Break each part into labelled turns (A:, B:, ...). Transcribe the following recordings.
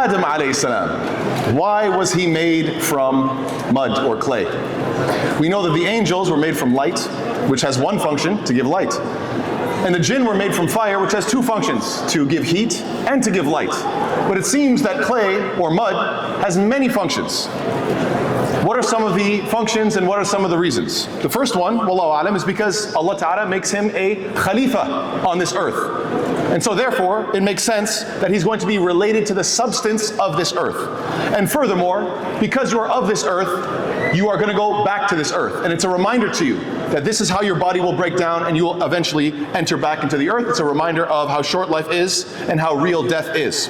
A: Adam alayhi salam, why was he made from mud or clay? We know that the angels were made from light, which has one function, to give light. And the jinn were made from fire, which has two functions, to give heat and to give light. But it seems that clay or mud has many functions. What are some of the functions and what are some of the reasons? The first one, wallahu alam, is because Allah Ta'ala makes him a khalifa on this earth. And so therefore, it makes sense that he's going to be related to the substance of this earth. And furthermore, because you are of this earth, you are going to go back to this earth. And it's a reminder to you that this is how your body will break down and you will eventually enter back into the earth. It's a reminder of how short life is and how real death is.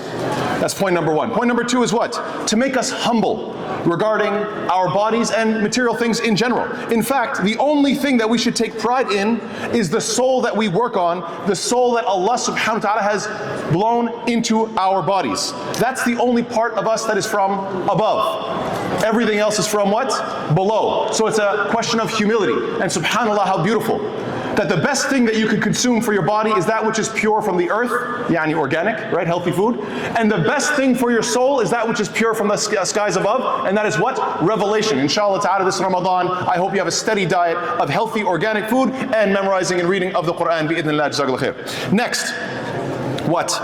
A: That's point number one. Point number two is what? To make us humble regarding our bodies and material things in general. In fact, the only thing that we should take pride in is the soul that we work on, the soul that Allah subhanahu wa ta'ala has blown into our bodies. That's the only part of us that is from above. Everything else is from what? Below. So it's a question of humility. And subhanAllah, how beautiful that the best thing that you could consume for your body is that which is pure from the earth, yani organic, right, healthy food. And the best thing for your soul is that which is pure from the skies above, and that is what? Revelation. Inshallah ta'ala this Ramadan, I hope you have a steady diet of healthy organic food and memorizing and reading of the Quran, bi'idhnillah, jazakallah khair. Next, what?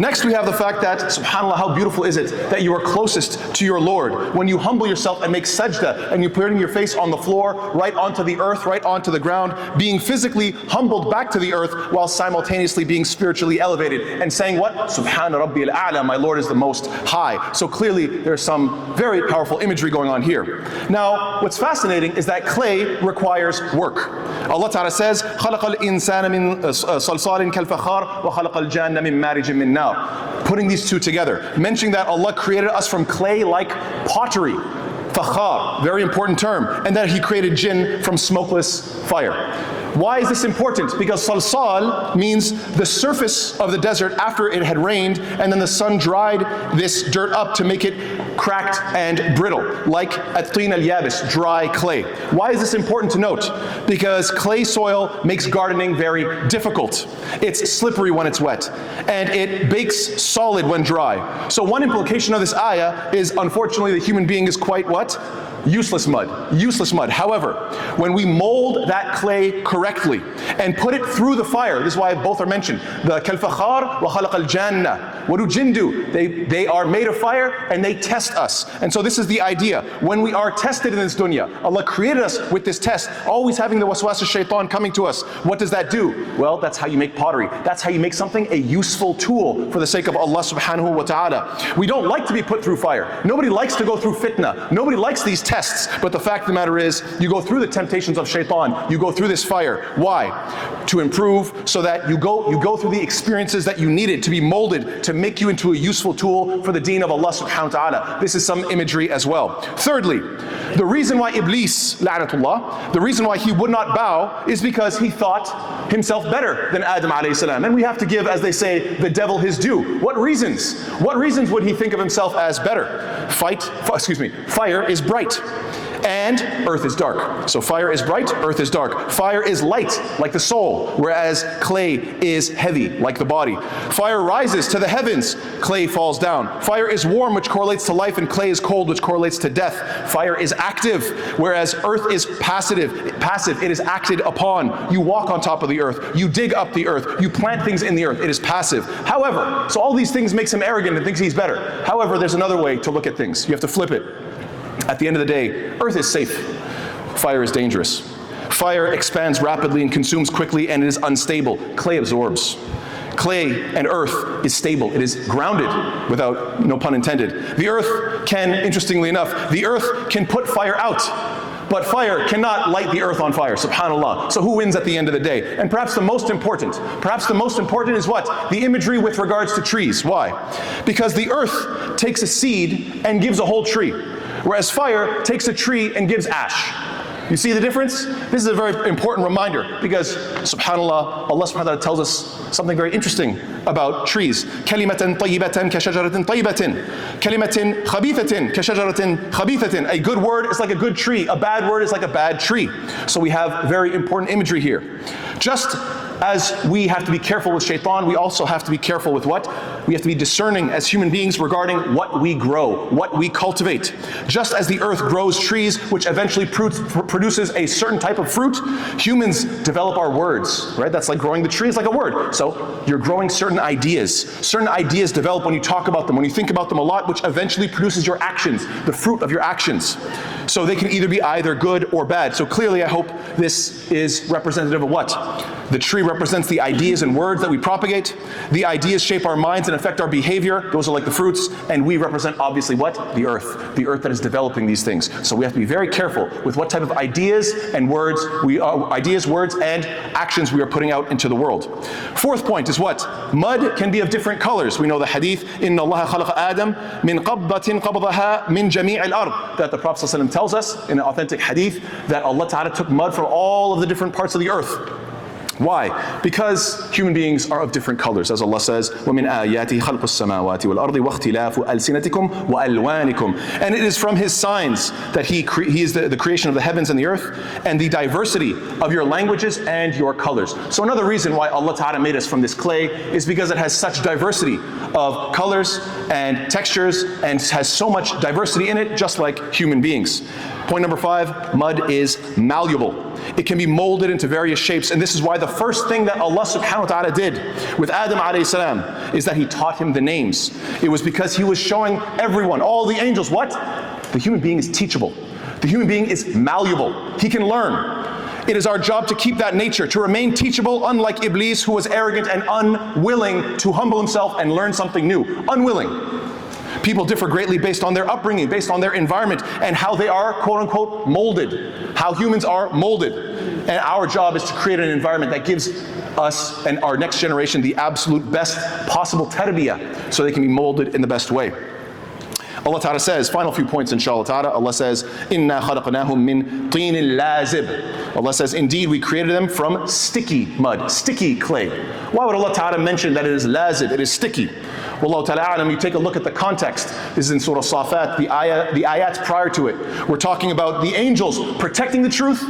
A: Next we have the fact that, subhanAllah, how beautiful is it that you are closest to your Lord. When you humble yourself and make sajda and you putting your face on the floor, right onto the earth, right onto the ground, being physically humbled back to the earth while simultaneously being spiritually elevated and saying what? Subhana Rabbi al-A'la, my Lord is the most high. So clearly there's some very powerful imagery going on here. Now, what's fascinating is that clay requires work. Allah Ta'ala says, خَلَقَ الْإِنسَانَ مِنْ صَلْصَالٍ كَالْفَخَارِ وَخَلَقَ الْجَانَّ مِنْ مَارِجٍ مِنْ نَارٍ. Putting these two together, mentioning that Allah created us from clay like pottery, fakhar, very important term, and that He created jinn from smokeless fire. Why is this important? Because salsal means the surface of the desert after it had rained, and then the sun dried this dirt up to make it cracked and brittle, like at-tin al-yabis, dry clay. Why is this important to note? Because clay soil makes gardening very difficult. It's slippery when it's wet, and it bakes solid when dry. So one implication of this ayah is, unfortunately, the human being is quite what? Useless mud, useless mud. However, when we mold that clay correctly and put it through the fire, this is why both are mentioned, the kalfakhar wa khalaq al-jannah. What do jinn do? They are made of fire and they test us. And so this is the idea. When we are tested in this dunya, Allah created us with this test, always having the waswas shaitan coming to us. What does that do? Well, that's how you make pottery. That's how you make something a useful tool for the sake of Allah subhanahu wa ta'ala. We don't like to be put through fire. Nobody likes to go through fitna. Nobody likes these tests. But the fact of the matter is, you go through the temptations of shaitan, you go through this fire. Why? To improve, so that you go through the experiences that you needed to be molded to make you into a useful tool for the deen of Allah subhanahu wa ta'ala. This is some imagery as well. Thirdly, the reason why Iblis, la'natullah, the reason why he would not bow is because he thought himself better than Adam alayhi salam. And we have to give, as they say, the devil his due. What reasons? What reasons would he think of himself as better? Fire is bright and earth is dark. So fire is bright, earth is dark. Fire is light, like the soul, whereas clay is heavy, like the body. Fire rises to the heavens, clay falls down. Fire is warm, which correlates to life, and clay is cold, which correlates to death. Fire is active, whereas earth is passive. It is acted upon. You walk on top of the earth, you dig up the earth, you plant things in the earth. It is passive. However, so all these things makes him arrogant and thinks he's better. However, there's another way to look at things. You have to flip it. At the end of the day, earth is safe. Fire is dangerous. Fire expands rapidly and consumes quickly, and it is unstable. Clay absorbs. Clay and earth is stable. It is grounded, without, no pun intended. The earth can, interestingly enough, the earth can put fire out, but fire cannot light the earth on fire, subhanAllah. So who wins at the end of the day? And perhaps the most important is what? The imagery with regards to trees. Why? Because the earth takes a seed and gives a whole tree, whereas fire takes a tree and gives ash. You see the difference? This is a very important reminder because, subhanAllah, Allah subhanahu wa ta'ala tells us something very interesting about trees. كَلِمَةً طَيِّبَةً كَشَجَرَةٍ طَيِّبَةٍ كَلِمَةٍ خَبِيثَةٍ كَشَجَرَةٍ خَبِيثَةٍ. A good word is like a good tree. A bad word is like a bad tree. So we have very important imagery here. Just as we have to be careful with shaitan, we also have to be careful with what? We have to be discerning as human beings regarding what we grow, what we cultivate. Just as the earth grows trees, which eventually produces a certain type of fruit, humans develop our words, right? That's like growing the tree is like a word. So you're growing certain ideas. Certain ideas develop when you talk about them, when you think about them a lot, which eventually produces your actions, the fruit of your actions. So they can either be either good or bad. So clearly, I hope this is representative of what? The tree represents the ideas and words that we propagate. The ideas shape our minds and affect our behavior. Those are like the fruits. And we represent, obviously, what? The earth that is developing these things. So we have to be very careful with what type of ideas and words, words, and actions we are putting out into the world. Fourth point is what? Mud can be of different colors. We know the hadith, إِنَّ اللَّهَ خَلَقَ آدَمَ مِنْ قَبَّةٍ قَبَضَهَا مِنْ جَمِيعِ الْأَرْضِ. That the Prophet ﷺ tells us in an authentic hadith that Allah Ta'ala took mud from all of the different parts of the earth. Why? Because human beings are of different colors. As Allah says, وَمِنْ آيَاتِهِ خَلْقُ السَّمَاوَاتِ وَالْأَرْضِ وَاخْتِلَافُ أَلْسِنَتِكُمْ وَأَلْوَانِكُمْ. And it is from His signs that He is the creation of the heavens and the earth, and the diversity of your languages and your colors. So another reason why Allah Ta'ala made us from this clay is because it has such diversity of colors and textures and has so much diversity in it, just like human beings. Point number 5, mud is malleable. It can be molded into various shapes, and this is why the first thing that Allah subhanahu wa ta'ala did with Adam alayhi salam is that He taught him the names. It was because He was showing everyone, all the angels, what? The human being is teachable. The human being is malleable. He can learn. It is our job to keep that nature, to remain teachable, unlike Iblis, who was arrogant and unwilling to humble himself and learn something new. Unwilling. People differ greatly based on their upbringing, based on their environment, and how they are, quote unquote, molded. How humans are molded. And our job is to create an environment that gives us and our next generation the absolute best possible tarbiyah, so they can be molded in the best way. Allah Ta'ala says, final few points inshallah ta'ala, Allah says, إِنَّا خَلَقْنَاهُم مِّن طِينٍ لَازِبٍ. Allah says, indeed we created them from sticky mud, sticky clay. Why would Allah Ta'ala mention that it is lazib, it is sticky? Wallahu ta'ala a'lam, you take a look at the context. This is in Surah Safat, the ayats prior to it. We're talking about the angels protecting the truth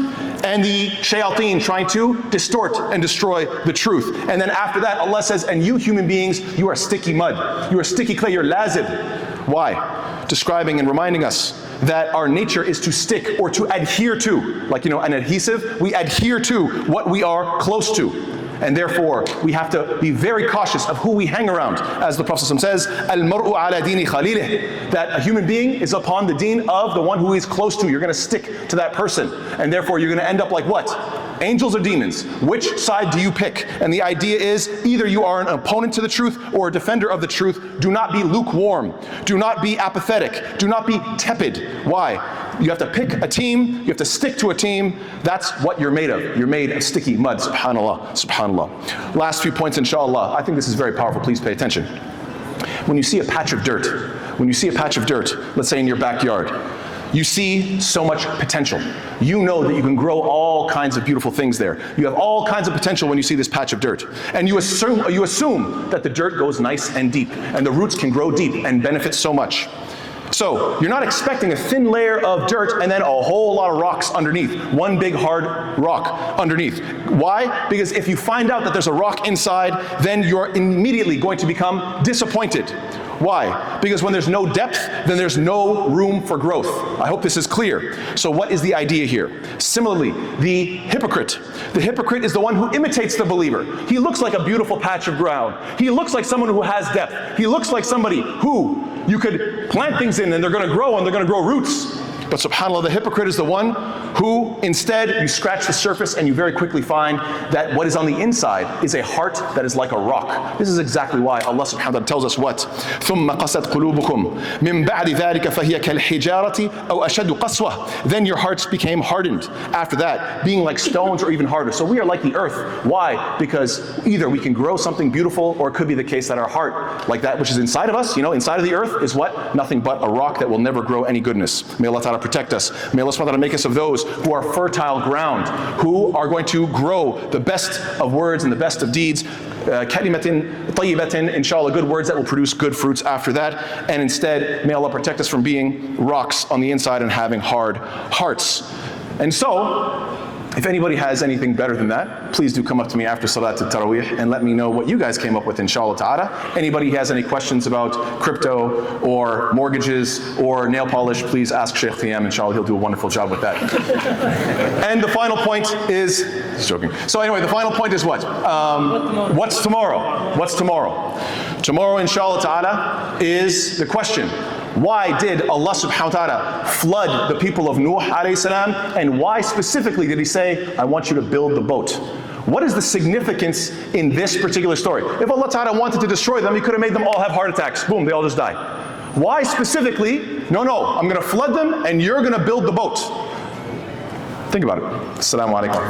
A: and the shayateen trying to distort and destroy the truth. And then after that, Allah says, and you human beings, you are sticky mud. You are sticky clay, you're lazib. Why? Describing and reminding us that our nature is to stick or to adhere to. Like, an adhesive, we adhere to what we are close to. And therefore, we have to be very cautious of who we hang around. As the Prophet says, Al-mar'u ala dini khalilih, that a human being is upon the deen of the one who he's close to. You're going to stick to that person. And therefore, you're going to end up like what? Angels or demons? Which side do you pick? And the idea is, either you are an opponent to the truth or a defender of the truth. Do not be lukewarm. Do not be apathetic. Do not be tepid. Why? You have to pick a team. You have to stick to a team. That's what you're made of. You're made of sticky mud. Subhanallah. Subhanallah. Last few points, inshallah. I think this is very powerful. Please pay attention. When you see a patch of dirt, let's say in your backyard, you see so much potential. You know that you can grow all kinds of beautiful things there. You have all kinds of potential when you see this patch of dirt. And you assume that the dirt goes nice and deep, and the roots can grow deep and benefit so much. So you're not expecting a thin layer of dirt and then a whole lot of rocks underneath. One big hard rock underneath. Why? Because if you find out that there's a rock inside, then you're immediately going to become disappointed. Why? Because when there's no depth, then there's no room for growth. I hope this is clear. So what is the idea here? Similarly, the hypocrite. The hypocrite is the one who imitates the believer. He looks like a beautiful patch of ground. He looks like someone who has depth. He looks like somebody who you could plant things in and they're going to grow and they're going to grow roots. But subhanAllah, the hypocrite is the one who instead you scratch the surface and you very quickly find that what is on the inside is a heart that is like a rock. This is exactly why Allah subhanahu wa ta'ala tells us what? ثُمَّ قَسَتْ قُلُوبُكُمْ مِنْ بَعْدِ ذَلِكَ فَهِيَ كَالْحِجَارَةِ أَوْ أَشَدُّ قَسْوَةً. Then your hearts became hardened. After that, being like stones or even harder. So we are like the earth. Why? Because either we can grow something beautiful, or it could be the case that our heart, like that which is inside of us, inside of the earth, is what? Nothing but a rock that will never grow any goodness. May Allah Ta'ala protect us. May Allah SWT make us of those who are fertile ground, who are going to grow the best of words and the best of deeds. Kalimatin tayyibatin, inshallah, good words that will produce good fruits after that. And instead, may Allah protect us from being rocks on the inside and having hard hearts. And so, If anybody has anything better than that, please do come up to me after Salat al-Taraweeh and let me know what you guys came up with, inshallah ta'ala. Anybody has any questions about crypto or mortgages or nail polish, please ask Sheikh Qiyam, inshallah, he'll do a wonderful job with that. And the final point is, he's joking. So anyway, the final point is what? What's tomorrow? What's tomorrow? Tomorrow, inshallah ta'ala, is the question. Why did Allah subhanahu wa ta'ala flood the people of Nuh alayhi salam, and why specifically did he say, I want you to build the boat? What is the significance in this particular story? If Allah ta'ala wanted to destroy them, he could have made them all have heart attacks. Boom, they all just die. Why specifically? No, I'm going to flood them and you're going to build the boat. Think about it. Assalamu alaikum.